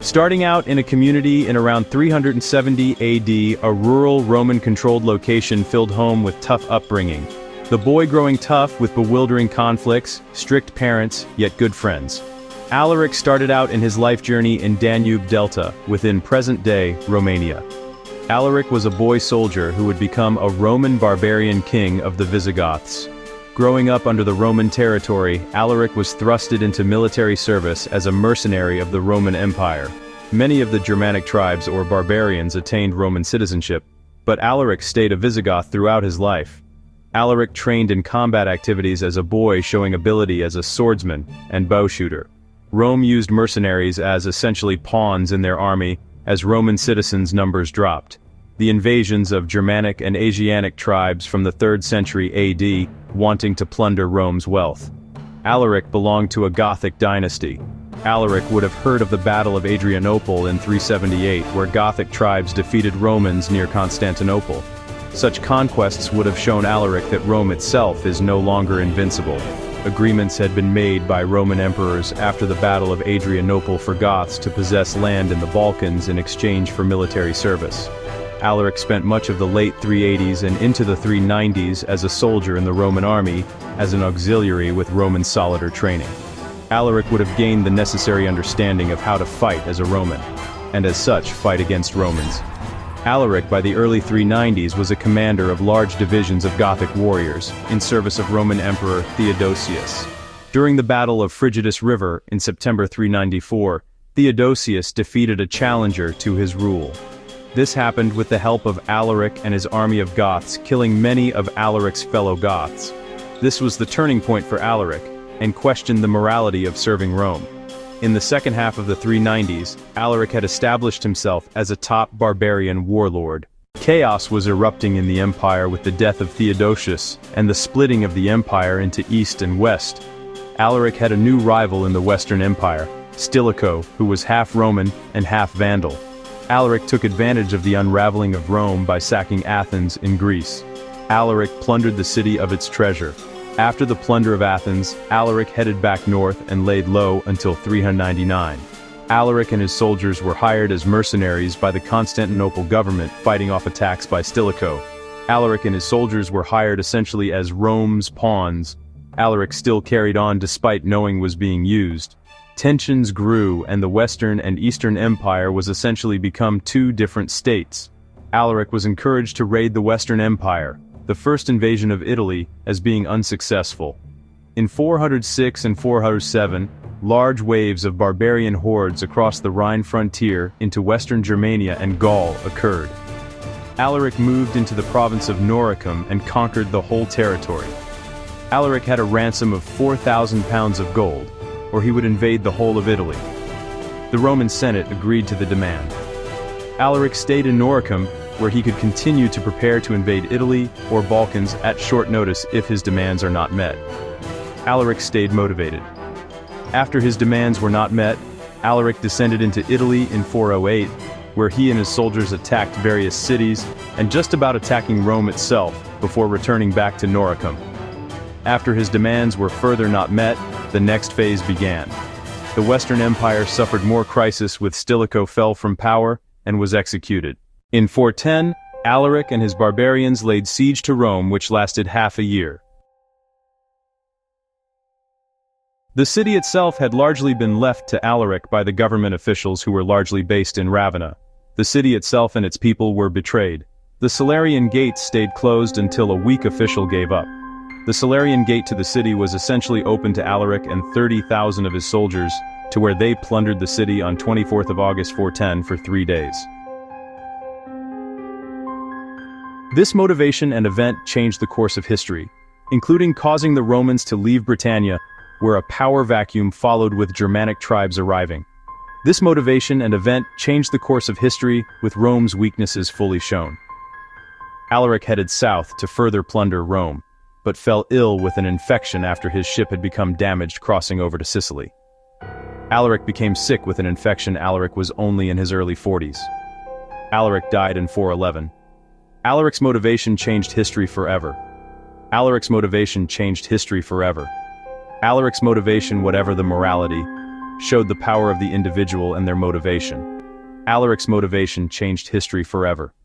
Starting out in a community in around 370 AD, a rural Roman-controlled location filled home with tough upbringing. The boy growing tough with bewildering conflicts, strict parents, yet good friends. Alaric started out in his life journey in Danube Delta, within present-day Romania. Alaric was a boy soldier who would become a Roman barbarian king of the Visigoths. Growing up under the Roman territory, Alaric was thrusted into military service as a mercenary of the Roman Empire. Many of the Germanic tribes or barbarians attained Roman citizenship, but Alaric stayed a Visigoth throughout his life. Alaric trained in combat activities as a boy, showing ability as a swordsman and bowshooter. Rome used mercenaries as essentially pawns in their army as Roman citizens' numbers dropped. The invasions of Germanic and Asiatic tribes from the 3rd century AD, wanting to plunder Rome's wealth. Alaric belonged to a Gothic dynasty. Alaric would have heard of the Battle of Adrianople in 378, where Gothic tribes defeated Romans near Constantinople. Such conquests would have shown Alaric that Rome itself is no longer invincible. Agreements had been made by Roman emperors after the Battle of Adrianople for Goths to possess land in the Balkans in exchange for military service. Alaric spent much of the late 380s and into the 390s as a soldier in the Roman army, as an auxiliary with Roman soldier training. Alaric would have gained the necessary understanding of how to fight as a Roman, and as such fight against Romans. Alaric by the early 390s was a commander of large divisions of Gothic warriors, in service of Roman Emperor Theodosius. During the Battle of Frigidus River in September 394, Theodosius defeated a challenger to his rule. This happened with the help of Alaric and his army of Goths, killing many of Alaric's fellow Goths. This was the turning point for Alaric, and questioned the morality of serving Rome. In the second half of the 390s, Alaric had established himself as a top barbarian warlord. Chaos was erupting in the empire with the death of Theodosius and the splitting of the empire into east and west. Alaric had a new rival in the Western Empire, Stilicho, who was half Roman and half Vandal. Alaric took advantage of the unraveling of Rome by sacking Athens in Greece. Alaric plundered the city of its treasure. After the plunder of Athens, Alaric headed back north and laid low until 399. Alaric and his soldiers were hired as mercenaries by the Constantinople government, fighting off attacks by Stilicho. Alaric and his soldiers were hired essentially as Rome's pawns. Alaric still carried on despite knowing was being used. Tensions grew and the Western and Eastern Empire was essentially become two different states. Alaric was encouraged to raid the Western Empire, the first invasion of Italy, as being unsuccessful. In 406 and 407, large waves of barbarian hordes across the Rhine frontier into Western Germania and Gaul occurred. Alaric moved into the province of Noricum and conquered the whole territory. Alaric had a ransom of 4,000 pounds of gold, or he would invade the whole of Italy. The Roman Senate agreed to the demand. Alaric stayed in Noricum, where he could continue to prepare to invade Italy or Balkans at short notice if his demands are not met. Alaric stayed motivated. After his demands were not met, Alaric descended into Italy in 408, where he and his soldiers attacked various cities, and just about attacking Rome itself, before returning back to Noricum. After his demands were further not met, the next phase began. The Western Empire suffered more crisis with Stilicho fell from power and was executed. In 410, Alaric and his barbarians laid siege to Rome, which lasted half a year. The city itself had largely been left to Alaric by the government officials who were largely based in Ravenna. The city itself and its people were betrayed. The Salarian gates stayed closed until a weak official gave up. The Salarian gate to the city was essentially open to Alaric and 30,000 of his soldiers, to where they plundered the city on 24th of August 410 for 3 days. This motivation and event changed the course of history, including causing the Romans to leave Britannia, where a power vacuum followed with Germanic tribes arriving. This motivation and event changed the course of history, with Rome's weaknesses fully shown. Alaric headed south to further plunder Rome, but fell ill with an infection after his ship had become damaged crossing over to Sicily. Alaric became sick with an infection. Alaric was only in his early 40s. Alaric died in 411. Alaric's motivation changed history forever. Alaric's motivation changed history forever. Alaric's motivation, whatever the morality, showed the power of the individual and their motivation. Alaric's motivation changed history forever.